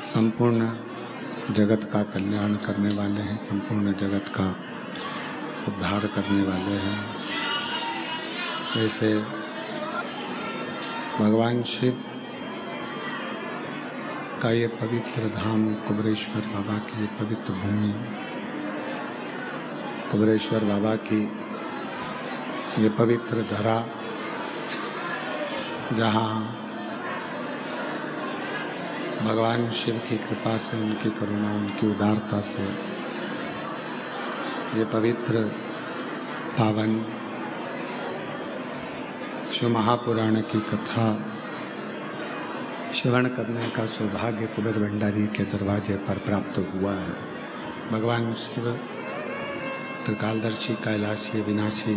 संपूर्ण जगत का कल्याण करने वाले हैं, संपूर्ण जगत का उद्धार करने वाले हैं। ऐसे भगवान शिव का ये पवित्र धाम कुबेरेश्वर बाबा की ये पवित्र भूमि, कुबेरेश्वर बाबा की ये पवित्र धरा, जहाँ भगवान शिव की कृपा से, उनकी करुणा, उनकी उदारता से ये पवित्र पावन शिव महापुराण की कथा श्रवण करने का सौभाग्य कुबेर भंडारी के दरवाजे पर प्राप्त हुआ है। भगवान शिव त्रिकालदर्शी, कैलाशी, विनाशी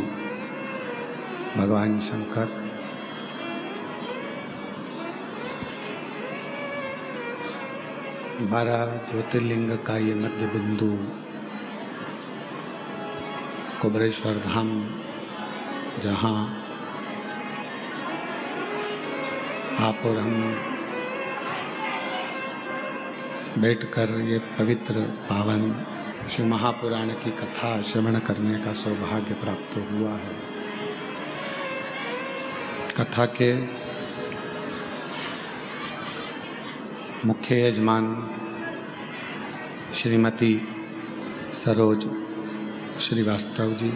भगवान शंकर बारह ज्योतिर्लिंग का ये मध्य बिंदु कुबेरेश्वर धाम, जहाँ आप और हम बैठकर ये पवित्र पावन शिव महापुराण की कथा श्रवण करने का सौभाग्य प्राप्त हुआ है। कथा के मुख्य यजमान श्रीमती सरोज श्रीवास्तव जी,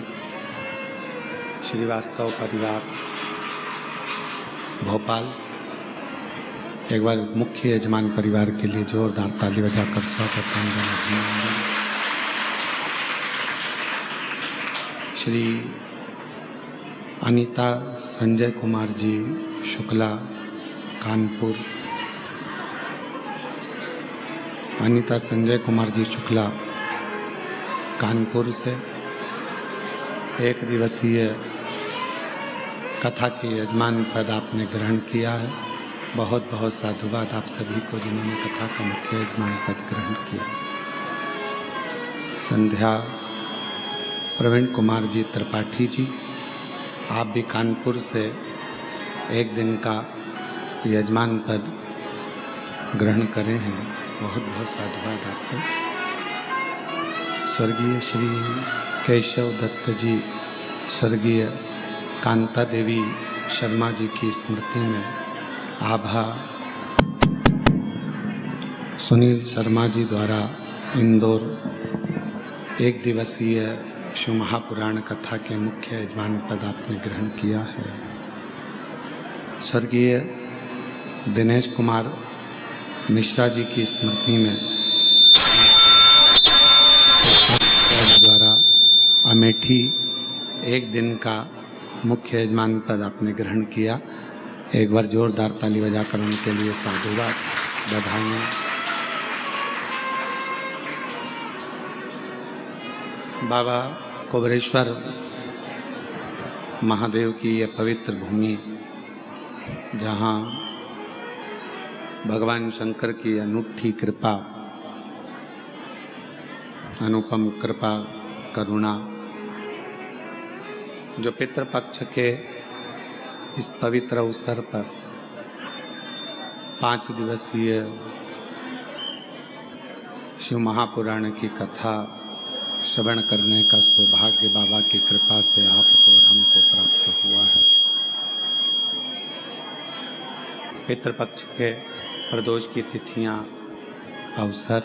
श्रीवास्तव परिवार भोपाल। एक बार मुख्य यजमान परिवार के लिए जोरदार ताली बजाकर स्वागत अभिनंदन। श्री अनीता संजय कुमार जी शुक्ला, कानपुर। अनीता संजय कुमार जी शुक्ला कानपुर से एक दिवसीय कथा के यजमान पद आपने ग्रहण किया है। बहुत बहुत साधुवाद आप सभी को जिन्होंने कथा का मुख्य यजमान पद ग्रहण किया। संध्या प्रवीण कुमार जी त्रिपाठी जी, आप भी कानपुर से एक दिन का यजमान पद ग्रहण करे हैं। बहुत बहुत साधुवाद आपको। स्वर्गीय श्री केशव दत्त जी, स्वर्गीय कांता देवी शर्मा जी की स्मृति में आभा सुनील शर्मा जी द्वारा इंदौर एक दिवसीय शिव महापुराण कथा के मुख्य यजमान पद आपने ग्रहण किया है। स्वर्गीय दिनेश कुमार मिश्रा जी की स्मृति में द्वारा अमेठी एक दिन का मुख्य यजमान पद आपने ग्रहण किया। एक बार जोरदार ताली बजाकर उनके लिए साधुवाद, बधाइयाँ। बाबा कुबेरेश्वर महादेव की यह पवित्र भूमि, जहाँ भगवान शंकर की अनूठी कृपा, अनुपम कृपा, करुणा, जो पितृपक्ष के इस पवित्र अवसर पर 5 दिवसीय शिव महापुराण की कथा श्रवण करने का सौभाग्य बाबा की कृपा से आपको और हमको प्राप्त हुआ है। पितृपक्ष के प्रदोष की तिथियां, अवसर,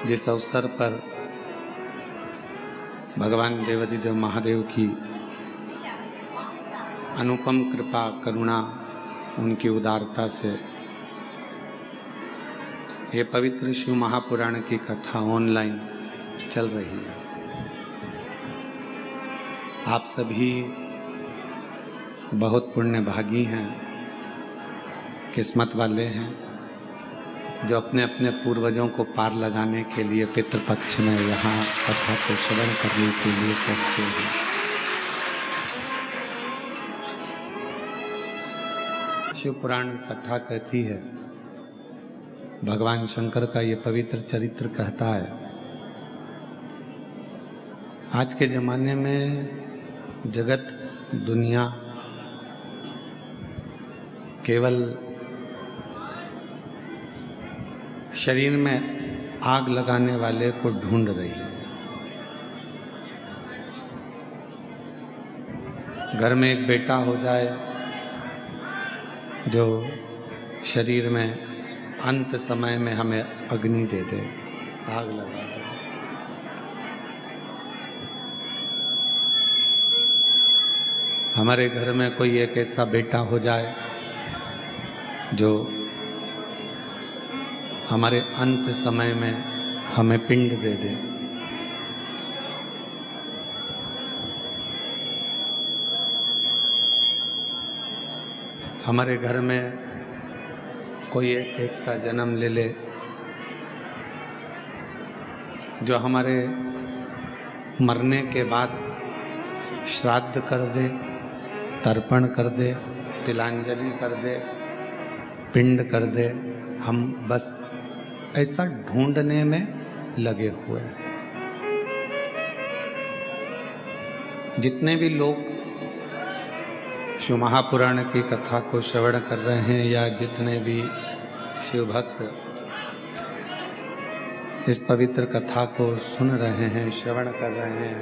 जिस अवसर पर भगवान देवाधिदेव महादेव की अनुपम कृपा, करुणा, उनकी उदारता से ये पवित्र शिव महापुराण की कथा ऑनलाइन चल रही है। आप सभी बहुत पुण्य भागी हैं, किस्मत वाले हैं, जो अपने अपने पूर्वजों को पार लगाने के लिए पितृपक्ष में यहाँ कथा को श्रवण करने के लिए पहुँचे हैं। शिव पुराण कथा कहती है, भगवान शंकर का ये पवित्र चरित्र कहता है, आज के जमाने में जगत दुनिया केवल शरीर में आग लगाने वाले को ढूंढ रही है। घर में एक बेटा हो जाए जो शरीर में अंत समय में हमें अग्नि दे दे, आग लगा दे। हमारे घर में कोई एक ऐसा बेटा हो जाए जो हमारे अंत समय में हमें पिंड दे दे। हमारे घर में कोई एक ऐसा जन्म ले ले जो हमारे मरने के बाद श्राद्ध कर दे, तर्पण कर दे, तिलांजलि कर दे, पिंड कर दे। हम बस ऐसा ढूंढने में लगे हुए हैं। जितने भी लोग शिव महापुराण की कथा को श्रवण कर रहे हैं या जितने भी शिव भक्त इस पवित्र कथा को सुन रहे हैं, श्रवण कर रहे हैं,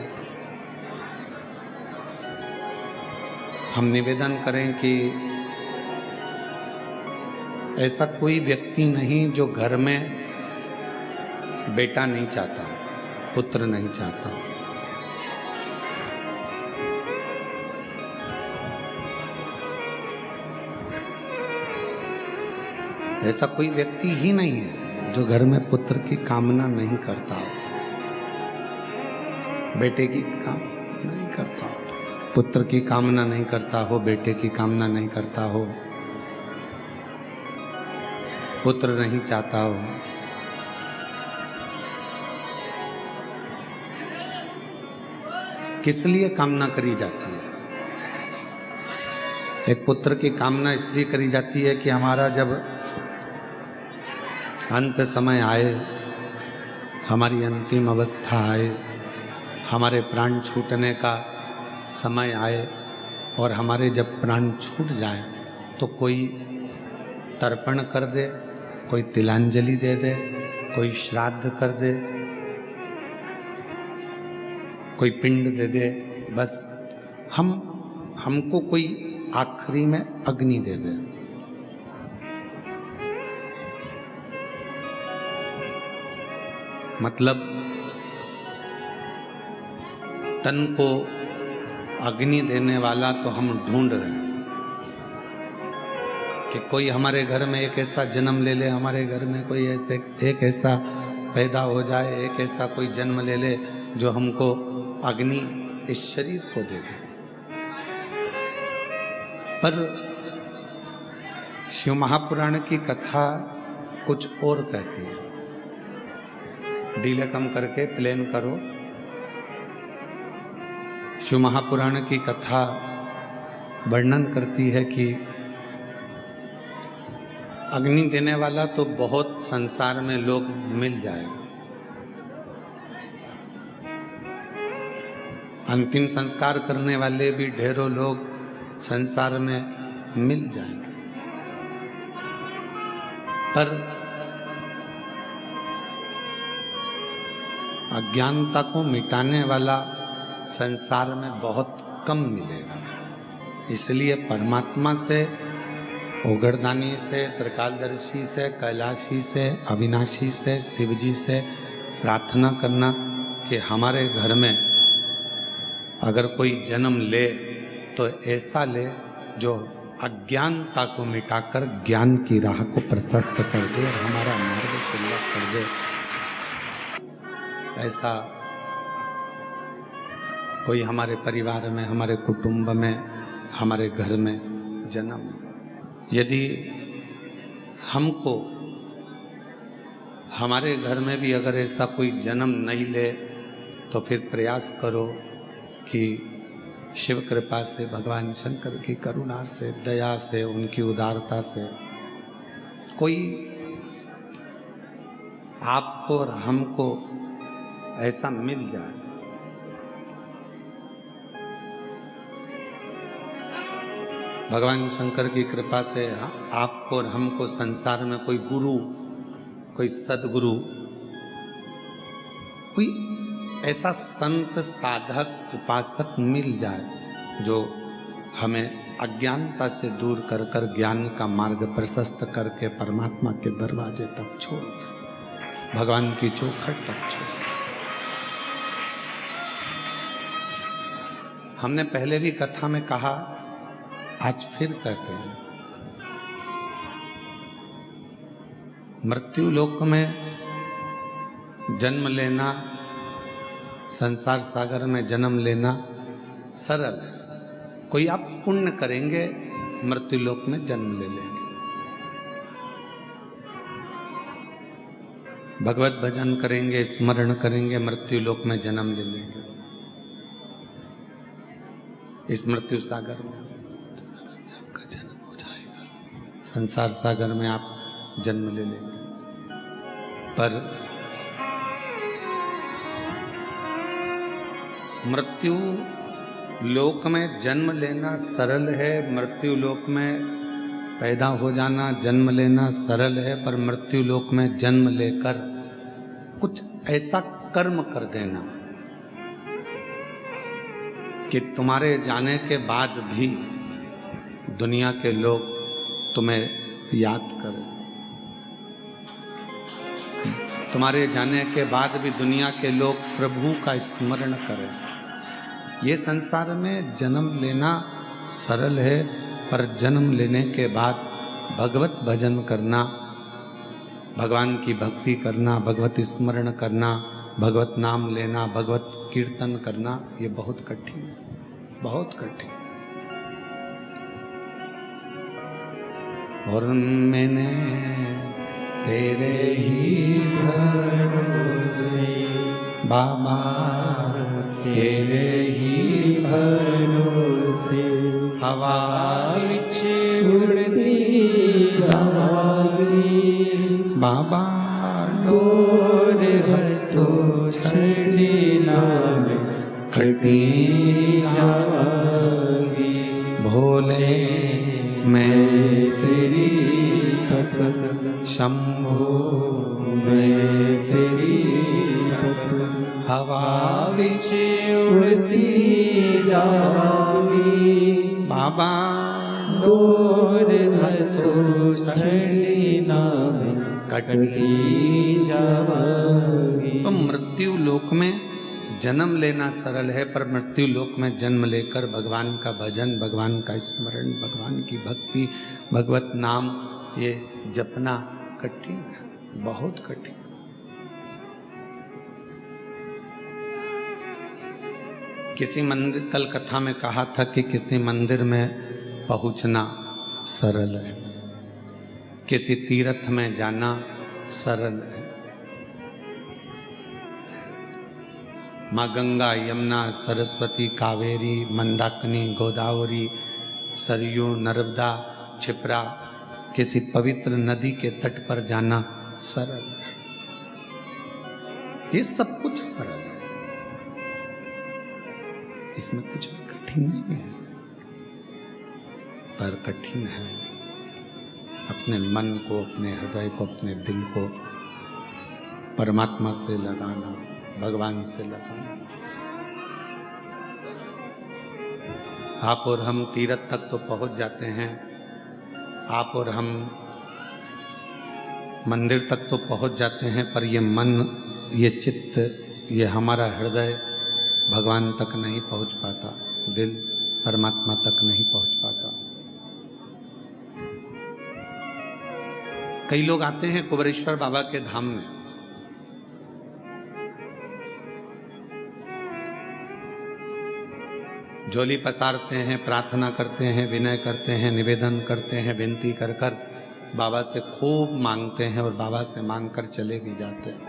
हम निवेदन करें कि ऐसा कोई व्यक्ति नहीं जो घर में बेटा नहीं चाहता, पुत्र नहीं चाहता। ऐसा कोई व्यक्ति ही नहीं है जो घर में पुत्र की कामना नहीं करता हो, बेटे की कामना नहीं करता हो, पुत्र की कामना नहीं करता हो, बेटे की कामना नहीं करता हो, पुत्र नहीं चाहता हो। किस लिए कामना करी जाती है? एक पुत्र की कामना इसलिए करी जाती है कि हमारा जब अंत समय आए, हमारी अंतिम अवस्था आए, हमारे प्राण छूटने का समय आए और हमारे जब प्राण छूट जाए तो कोई तर्पण कर दे, कोई तिलांजलि दे दे, कोई श्राद्ध कर दे, कोई पिंड दे दे। बस हमको कोई आखिरी में अग्नि दे दे। मतलब तन को अग्नि देने वाला तो हम ढूंढ रहे हैं कि कोई हमारे घर में एक ऐसा जन्म ले ले, हमारे घर में कोई ऐसे एक ऐसा पैदा हो जाए, एक ऐसा कोई जन्म ले ले जो हमको अग्नि इस शरीर को दे दे। पर शिव महापुराण की कथा कुछ और कहती है। डीले कम करके प्लेन करो। शिव महापुराण की कथा वर्णन करती है कि अग्नि देने वाला तो बहुत संसार में लोग मिल जाएगा, अंतिम संस्कार करने वाले भी ढेरों लोग संसार में मिल जाएंगे, पर अज्ञानता को मिटाने वाला संसार में बहुत कम मिलेगा। इसलिए परमात्मा से, ओगरदानी से, त्रिकालदर्शी से, कैलाशी से, अविनाशी से, शिवजी से प्रार्थना करना कि हमारे घर में अगर कोई जन्म ले तो ऐसा ले जो अज्ञानता को मिटाकर ज्ञान की राह को प्रशस्त कर दे और हमारा मार्ग सुलभ कर दे। ऐसा कोई हमारे परिवार में, हमारे कुटुंब में, हमारे घर में जन्म। यदि हमको हमारे घर में भी अगर ऐसा कोई जन्म नहीं ले तो फिर प्रयास करो कि शिव कृपा से, भगवान शंकर की करुणा से, दया से, उनकी उदारता से कोई आपको और हमको ऐसा मिल जाए। भगवान शंकर की कृपा से आपको और हमको संसार में कोई गुरु, कोई सदगुरु, कोई ऐसा संत साधक उपासक मिल जाए जो हमें अज्ञानता से दूर कर कर ज्ञान का मार्ग प्रशस्त करके परमात्मा के दरवाजे तक छोड़ दे, भगवान की चौखट तक छोड़ दे। हमने पहले भी कथा में कहा, आज फिर कहते हैं, मृत्यु लोक में जन्म लेना, संसार सागर में जन्म लेना सरल है। कोई आप पुण्य करेंगे, मृत्यु लोक में जन्म ले लेंगे। भगवत भजन करेंगे, स्मरण करेंगे, मृत्यु लोक में जन्म ले लेंगे। इस मृत्यु सागर में आपका जन्म हो जाएगा, संसार सागर में आप जन्म ले लेंगे। पर मृत्यु लोक में जन्म लेना सरल है, मृत्यु लोक में पैदा हो जाना, जन्म लेना सरल है, पर मृत्यु लोक में जन्म लेकर कुछ ऐसा कर्म कर देना कि तुम्हारे जाने के बाद भी दुनिया के लोग तुम्हें याद करें, तुम्हारे जाने के बाद भी दुनिया के लोग प्रभु का स्मरण करें। ये संसार में जन्म लेना सरल है, पर जन्म लेने के बाद भगवत भजन करना, भगवान की भक्ति करना, भगवत स्मरण करना, भगवत नाम लेना, भगवत कीर्तन करना, ये बहुत कठिन है, बहुत कठिन। और मैंने तेरे ही भरोसे बाबा, तेरे ही भरोसे हवा विच उड़ती जावांगी बाबा, डोर हर तो छड़ी नाम कटी जावांगी। भोले मैं तेरी भक्त, शंभो मैं तेरी भक्त, हवा विच उड़ती जावांगी बाबा, डोर हर तो छड़ी नाम कटी जावांगी। तो मृत्यु लोक में जन्म लेना सरल है, पर मृत्यु लोक में जन्म लेकर भगवान का भजन, भगवान का स्मरण, भगवान की भक्ति, भगवत नाम ये जपना कठिन है, बहुत कठिन। किसी मंदिर, कल कथा में कहा था कि किसी मंदिर में पहुंचना सरल है, किसी तीर्थ में जाना सरल है। माँ गंगा, यमुना, सरस्वती, कावेरी, मंदाकिनी, गोदावरी, सरयू, नर्मदा, क्षिप्रा, किसी पवित्र नदी के तट पर जाना सरल है। ये सब कुछ सरल है, इसमें कुछ भी कठिन नहीं है। पर कठिन है अपने मन को, अपने हृदय को, अपने दिल को परमात्मा से लगाना, भगवान से लगाना। आप और हम तीर्थ तक तो पहुंच जाते हैं, आप और हम मंदिर तक तो पहुंच जाते हैं, पर ये मन, ये चित्त, ये हमारा हृदय भगवान तक नहीं पहुंच पाता, दिल परमात्मा तक नहीं पहुंच पाता। कई लोग आते हैं कुबेरेश्वर बाबा के धाम में, झोली पसारते हैं, प्रार्थना करते हैं, विनय करते हैं, निवेदन करते हैं, विनती कर कर बाबा से खूब मांगते हैं और बाबा से मांग कर चले भी जाते हैं।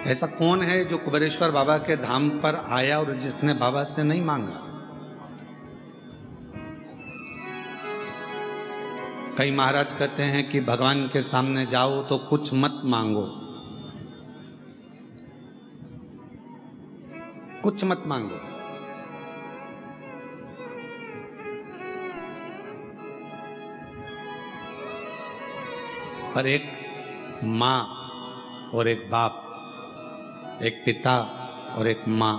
ऐसा कौन है जो कुबेरेश्वर बाबा के धाम पर आया और जिसने बाबा से नहीं मांगा? कई महाराज कहते हैं कि भगवान के सामने जाओ तो कुछ मत मांगो, कुछ मत मांगो, पर एक माँ और एक बाप, एक पिता और एक माँ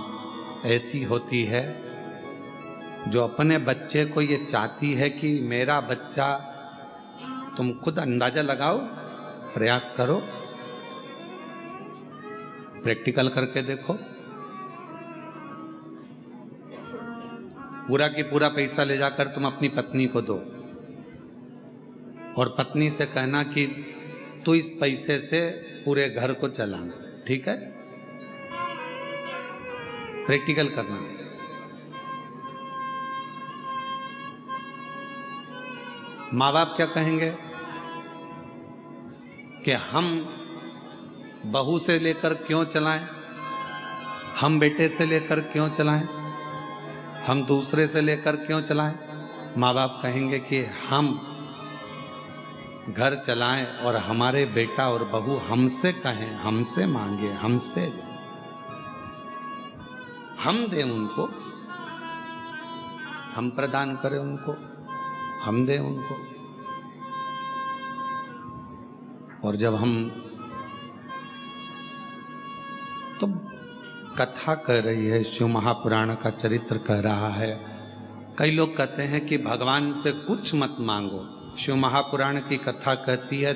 ऐसी होती है जो अपने बच्चे को ये चाहती है कि मेरा बच्चा, तुम खुद अंदाजा लगाओ, प्रयास करो, प्रैक्टिकल करके देखो। पूरा की पूरा पैसा ले जाकर तुम अपनी पत्नी को दो और पत्नी से कहना कि तू इस पैसे से पूरे घर को चलाना, ठीक है? प्रैक्टिकल करना। माँ बाप क्या कहेंगे कि हम बहू से लेकर क्यों चलाएं, हम बेटे से लेकर क्यों चलाएं, हम दूसरे से लेकर क्यों चलाएं? माँ बाप कहेंगे कि हम घर चलाएं और हमारे बेटा और बहू हमसे कहें, हमसे मांगे, हमसे लें, हम दें उनको, हम प्रदान करें उनको, हम दें उनको। और जब हम तो कथा कह रही है, शिव महापुराण का चरित्र कह रहा है। कई लोग कहते हैं कि भगवान से कुछ मत मांगो। शिव महापुराण की कथा कहती है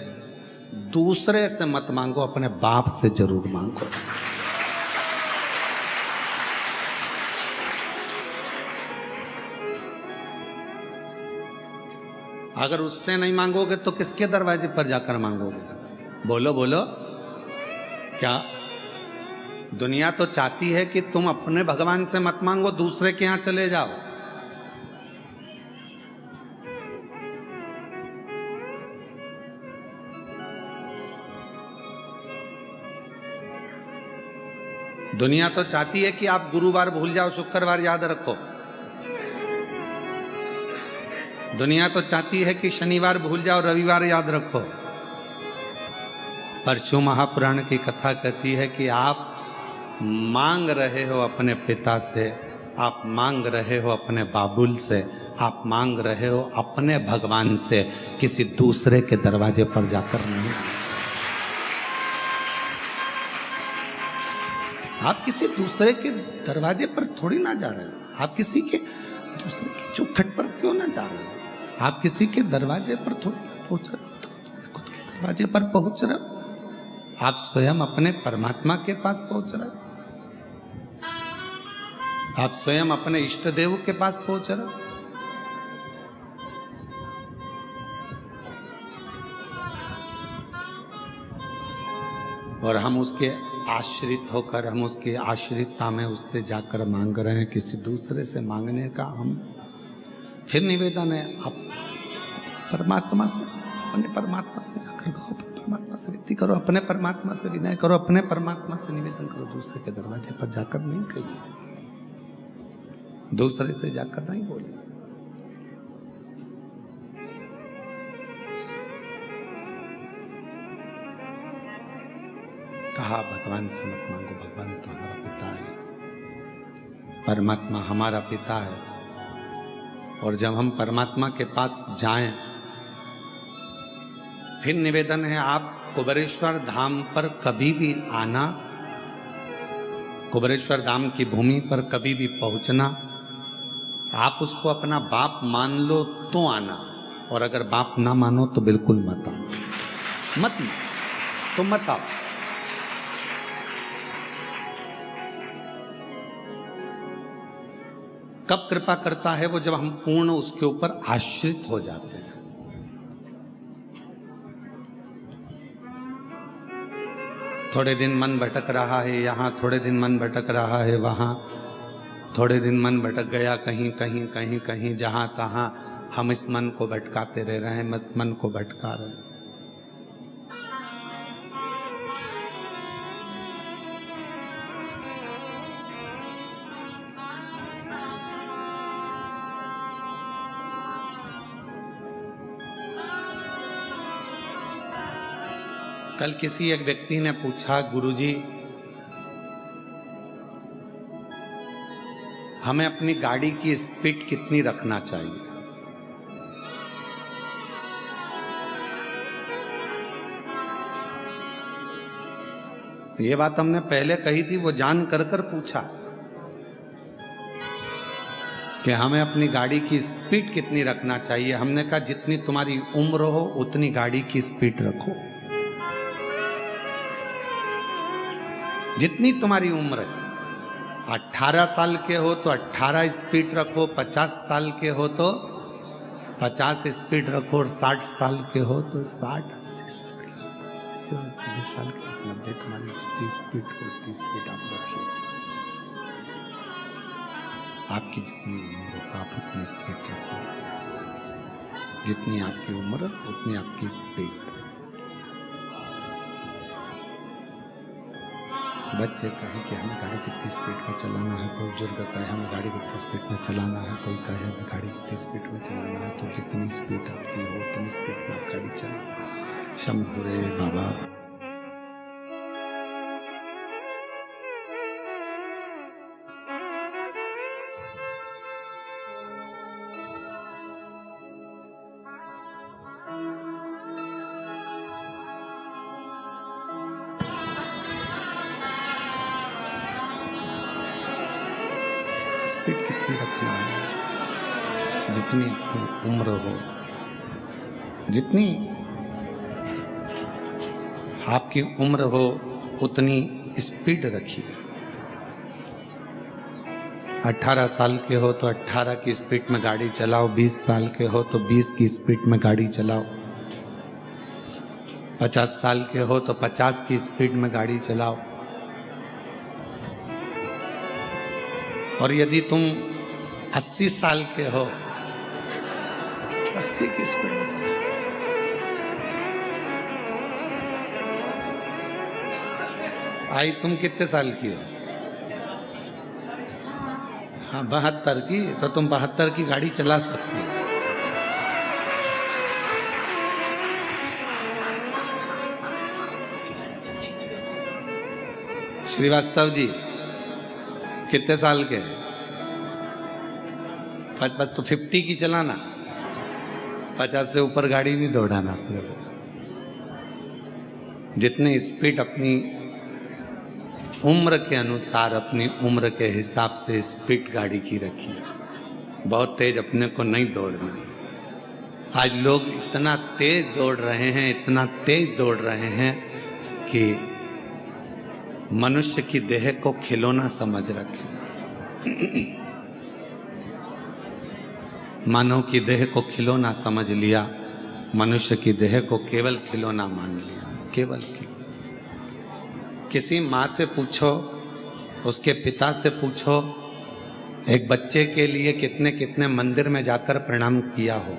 दूसरे से मत मांगो, अपने बाप से जरूर मांगो। अगर उससे नहीं मांगोगे तो किसके दरवाजे पर जाकर मांगोगे? बोलो बोलो। क्या दुनिया तो चाहती है कि तुम अपने भगवान से मत मांगो, दूसरे के यहां चले जाओ। दुनिया तो चाहती है कि आप गुरुवार भूल जाओ, शुक्रवार याद रखो। दुनिया तो चाहती है कि शनिवार भूल जाओ, रविवार याद रखो। पर शिव महापुराण की कथा कहती है कि आप मांग रहे हो अपने पिता से, आप मांग रहे हो अपने बाबुल से, आप मांग रहे हो अपने भगवान से, किसी दूसरे के दरवाजे पर जाकर नहीं। आप किसी दूसरे के दरवाजे पर थोड़ी ना जा रहे हो। आप किसी के दूसरे की चौखट पर क्यों ना जा रहे हो? आप किसी के दरवाजे पर थोड़ी ना पहुंच रहे हो, तो खुद के दरवाजे पर पहुंच रहे हो। आप स्वयं अपने परमात्मा के पास पहुंच रहे हो। आप स्वयं अपने इष्ट देव के पास पहुंच रहे हो। और हम उसके आश्रित होकर, हम उसकी आश्रितता में उससे जाकर मांग रहे हैं। किसी दूसरे से मांगने का हम फिर निवेदन है, आप परमात्मा से, अपने परमात्मा से जाकर कहो, अपने परमात्मा से विनती करो, अपने परमात्मा से विनय करो, अपने परमात्मा से निवेदन करो। दूसरे के दरवाजे पर जाकर नहीं कहिए, दूसरे से जाकर नहीं बोले। कहा भगवान से मत मांगो, भगवान तो हमारा पिता है, परमात्मा हमारा पिता है। और जब हम परमात्मा के पास जाएं, फिर निवेदन है, आप कुबेरेश्वर धाम पर कभी भी आना, कुबेरेश्वर धाम की भूमि पर कभी भी पहुंचना, आप उसको अपना बाप मान लो तो आना, और अगर बाप ना मानो तो बिल्कुल मत आओ, मत मानो तो मत आओ। कब कृपा करता है वो? जब हम पूर्ण उसके ऊपर आश्रित हो जाते हैं। थोड़े दिन मन भटक रहा है यहाँ, थोड़े दिन मन भटक रहा है वहाँ, थोड़े दिन मन भटक गया कहीं कहीं कहीं कहीं, जहाँ तहाँ हम इस मन को भटकाते रह रहे हैं, मन को भटका रहे हैं। कल किसी एक व्यक्ति ने पूछा, गुरुजी हमें अपनी गाड़ी की स्पीड कितनी रखना चाहिए? ये बात हमने पहले कही थी, वो जान कर कर पूछा कि हमें अपनी गाड़ी की स्पीड कितनी रखना चाहिए। हमने कहा जितनी तुम्हारी उम्र हो उतनी गाड़ी की स्पीड रखो। जितनी तुम्हारी उम्र है, 18 साल के हो तो 18 स्पीड रखो, 50 साल के हो तो 50 स्पीड रखो, और 60 साल के हो तो 60, 80 साल के, 90 साल के, 90, तुम्हारी जितनी स्पीड हो उतनी स्पीड आप रखिए। आपकी जितनी उम्र हो आप उतनी स्पीड रखो। जितनी आपकी उम्र उतनी आपकी स्पीड। बच्चे कहे कि हमें गाड़ी कितनी स्पीड में चलाना है, कोई बुजुर्ग कहे हमें गाड़ी कितनी स्पीड में चलाना है, कोई कहे हमें गाड़ी कितनी स्पीड में चलाना है। तो जितनी स्पीड आपकी हो उतनी स्पीड में आप गाड़ी चलाओ। शंभू रे बाबा। स्पीड कितनी रखना है, जितनी उम्र हो, जितनी आपकी उम्र हो उतनी स्पीड रखिए। 18 साल के हो तो 18 की स्पीड में गाड़ी चलाओ, 20 साल के हो तो 20 की स्पीड में गाड़ी चलाओ, 50 साल के हो तो 50 की स्पीड में गाड़ी चलाओ। और यदि तुम 80 साल के हो, 80 की स्पीड में। आई तुम कितने साल की हो? हाँ 72 की, तो तुम 72 की गाड़ी चला सकती हो। श्रीवास्तव जी कितने साल के? तो 50 की चलाना, 50 से ऊपर गाड़ी नहीं दौड़ाना अपने को। जितनी स्पीड अपनी उम्र के अनुसार, अपनी उम्र के हिसाब से स्पीड गाड़ी की रखिए। बहुत तेज अपने को नहीं दौड़ना। आज लोग इतना तेज दौड़ रहे हैं, इतना तेज दौड़ रहे हैं कि मनुष्य की देह को खिलौना समझ रखे। मानव की देह को खिलौना समझ लिया, मनुष्य की देह को केवल खिलौना मान लिया, केवल खिलौना। किसी माँ से पूछो, उसके पिता से पूछो, एक बच्चे के लिए कितने कितने मंदिर में जाकर प्रणाम किया हो।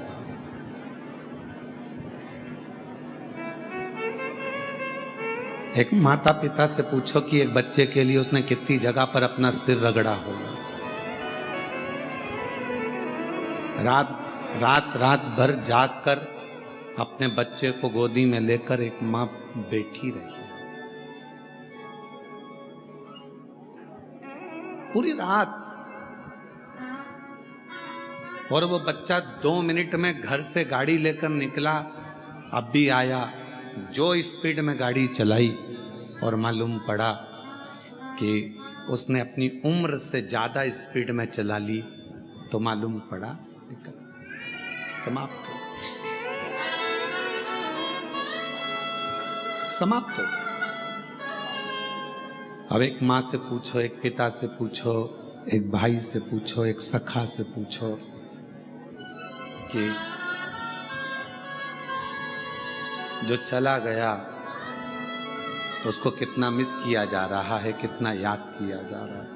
एक माता पिता से पूछो कि एक बच्चे के लिए उसने कितनी जगह पर अपना सिर रगड़ा होगा। रात भर जाग कर अपने बच्चे को गोदी में लेकर एक माँ बैठी रही पूरी रात, और वो बच्चा 2 मिनट में घर से गाड़ी लेकर निकला, अब भी आया, जो स्पीड में गाड़ी चलाई, और मालूम पड़ा कि उसने अपनी उम्र से ज्यादा स्पीड में चला ली, तो मालूम पड़ा निकल समाप्त हो, समाप्त हो। अब एक माँ से पूछो, एक पिता से पूछो, एक भाई से पूछो, एक सखा से पूछो कि जो चला गया उसको कितना मिस किया जा रहा है, कितना याद किया जा रहा है।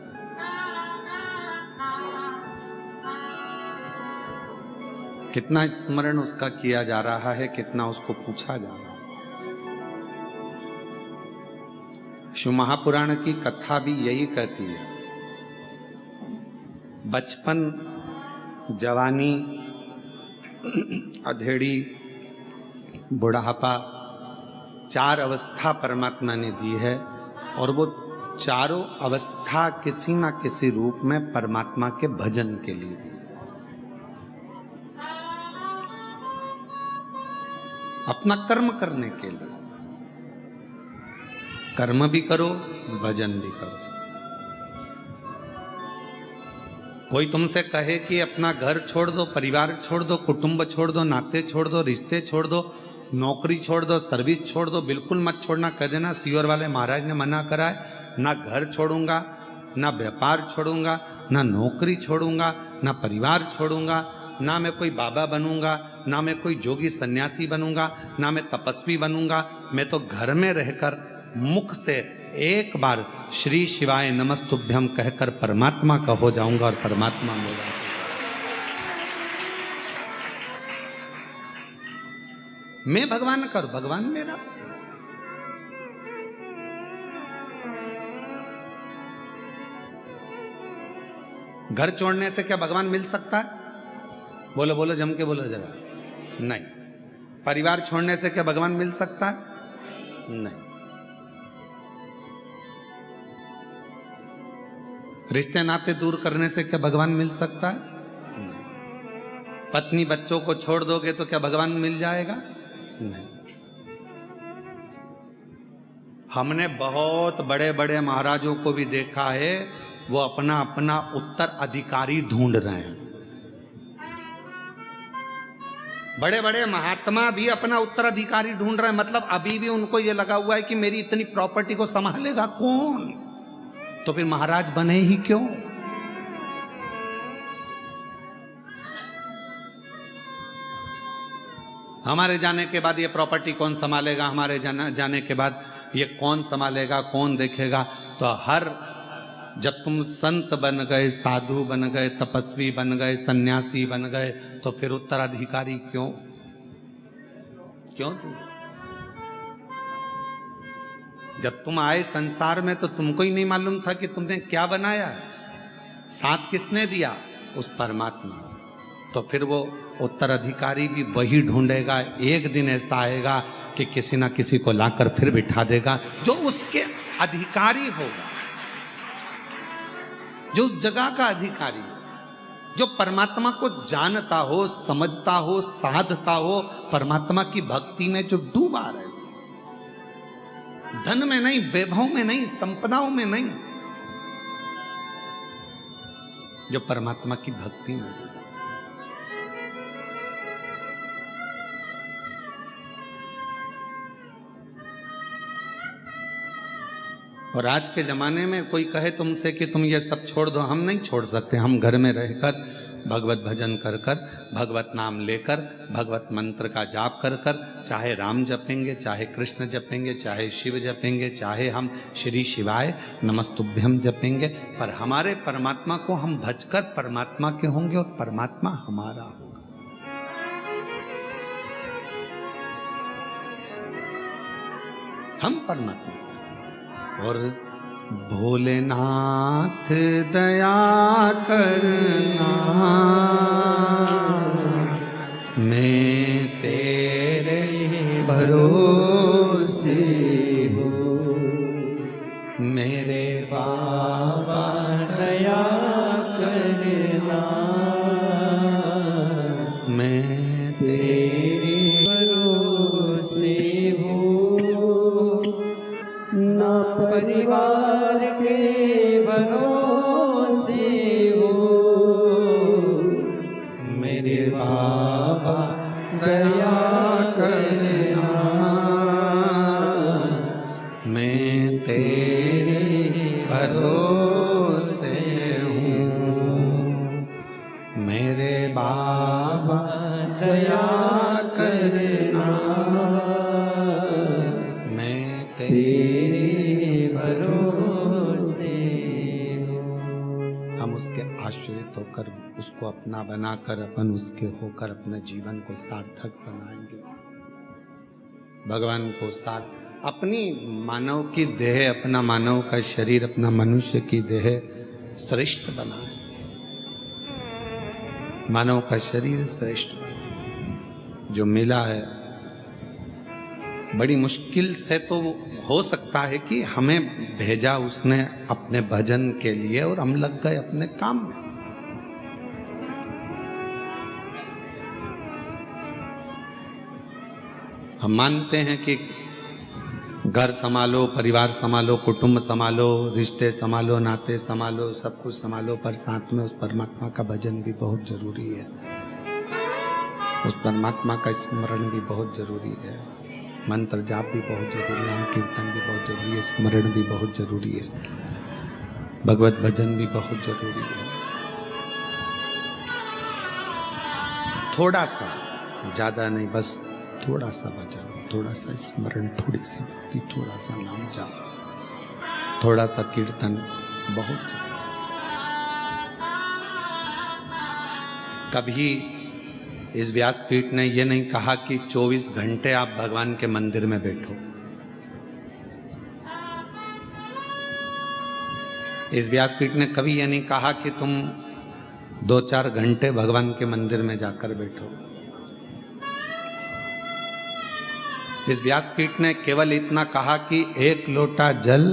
कितना स्मरण उसका किया जा रहा है, कितना उसको पूछा जा रहा है। शिव महापुराण की कथा भी यही कहती है। बचपन, जवानी, अधेड़ी, बुढ़ापा, 4 अवस्था परमात्मा ने दी है, और वो चारों अवस्था किसी ना किसी रूप में परमात्मा के भजन के लिए दी। अपना कर्म करने के लिए। कर्म भी करो, भजन भी करो। कोई तुमसे कहे कि अपना घर छोड़ दो, परिवार छोड़ दो, कुटुंब छोड़ दो, नाते छोड़ दो, रिश्ते छोड़ दो, नौकरी छोड़ दो, सर्विस छोड़ दो, बिल्कुल मत छोड़ना। कह देना सीओर वाले महाराज ने मना करा है, ना घर छोड़ूंगा, ना व्यापार छोड़ूंगा, ना नौकरी छोड़ूंगा, ना परिवार छोड़ूंगा, ना मैं कोई बाबा बनूंगा, ना मैं कोई जोगी सन्यासी बनूंगा, ना मैं तपस्वी बनूंगा। मैं तो घर में रहकर मुख से एक बार श्री शिवाय नमस्तुभ्यम कहकर परमात्मा का हो जाऊंगा और परमात्मा मेरा। मैं भगवान कर, भगवान मेरा। घर छोड़ने से क्या भगवान मिल सकता है? बोलो बोलो, जम के बोलो जरा। नहीं। परिवार छोड़ने से क्या भगवान मिल सकता है? नहीं। रिश्ते नाते दूर करने से क्या भगवान मिल सकता है? नहीं। पत्नी बच्चों को छोड़ दोगे तो क्या भगवान मिल जाएगा? नहीं। हमने बहुत बड़े बड़े महाराजों को भी देखा है, वो अपना अपना उत्तराधिकारी ढूंढ रहे हैं। बड़े बड़े महात्मा भी अपना उत्तराधिकारी ढूंढ रहे हैं। मतलब अभी भी उनको ये लगा हुआ है कि मेरी इतनी प्रॉपर्टी को संभालेगा कौन, तो फिर महाराज बने ही क्यों? हमारे जाने के बाद ये प्रॉपर्टी कौन संभालेगा, हमारे जाने के बाद ये कौन संभालेगा, कौन देखेगा? तो जब तुम संत बन गए, साधु बन गए, तपस्वी बन गए, सन्यासी बन गए, तो फिर उत्तराधिकारी क्यों? क्यों? जब तुम आए संसार में तो तुमको ही नहीं मालूम था कि तुमने क्या बनाया है। साथ किसने दिया? उस परमात्मा। तो फिर वो उत्तराधिकारी भी वही ढूंढेगा। एक दिन ऐसा आएगा कि किसी ना किसी को लाकर फिर बिठा देगा जो उसके अधिकारी होगा, जो उस जगह का अधिकारी है, जो परमात्मा को जानता हो, समझता हो, साधता हो, परमात्मा की भक्ति में जो डूबा रहे, धन में नहीं, वैभव में नहीं, संपदाओं में नहीं, जो परमात्मा की भक्ति में। और आज के जमाने में कोई कहे तुमसे कि तुम ये सब छोड़ दो, हम नहीं छोड़ सकते। हम घर में रहकर भगवत भजन कर कर, भगवत नाम लेकर, भगवत मंत्र का जाप कर कर, चाहे राम जपेंगे, चाहे कृष्ण जपेंगे, चाहे शिव जपेंगे, चाहे हम श्री शिवाय नमस्तुभ्यम जपेंगे, पर हमारे परमात्मा को हम भजकर परमात्मा के होंगे और परमात्मा हमारा होगा। हम परमात्मा। और भोलेनाथ दया करना, मैं तेरे भरोसे हूँ, मेरे बाबा दया करना, मैं तेरे भरोसे ना परिवार के भरोसे हो, मेरे बाबा दया करना, मैं तेरे भरोसे हूँ, मेरे बाबा दया करना, मैं तेरे भरोसे हूँ। हम उसके आश्रित होकर, उसको अपना बनाकर, अपन उसके होकर अपने जीवन को सार्थक बनाएंगे। भगवान को साथ अपनी मानव की देह, अपना मानव का शरीर, अपना मनुष्य की देह श्रेष्ठ बनाए। मानव का शरीर श्रेष्ठ जो मिला है, बड़ी मुश्किल से तो हो सकता है कि हमें भेजा उसने अपने भजन के लिए और हम लग गए अपने काम में। हम मानते हैं कि घर संभालो, परिवार संभालो, कुटुंब संभालो, रिश्ते संभालो, नाते संभालो, सब कुछ संभालो, पर साथ में उस परमात्मा का भजन भी बहुत जरूरी है। उस परमात्मा का स्मरण भी बहुत जरूरी है। मंत्र जाप भी बहुत जरूरी है, कीर्तन भी बहुत जरूरी है, स्मरण भी बहुत जरूरी है, भगवत भजन भी बहुत जरूरी है। थोड़ा सा, ज्यादा नहीं, बस थोड़ा सा भजन, थोड़ा सा स्मरण, थोड़ी सी भक्ति, थोड़ा सा नाम जाप, थोड़ा सा कीर्तन बहुत जरूरी। कभी इस व्यासपीठ ने यह नहीं कहा कि 24 घंटे आप भगवान के मंदिर में बैठो। इस व्यासपीठ ने कभी यह नहीं कहा कि तुम 2-4 घंटे भगवान के मंदिर में जाकर बैठो। इस व्यासपीठ ने केवल इतना कहा कि 1 लोटा जल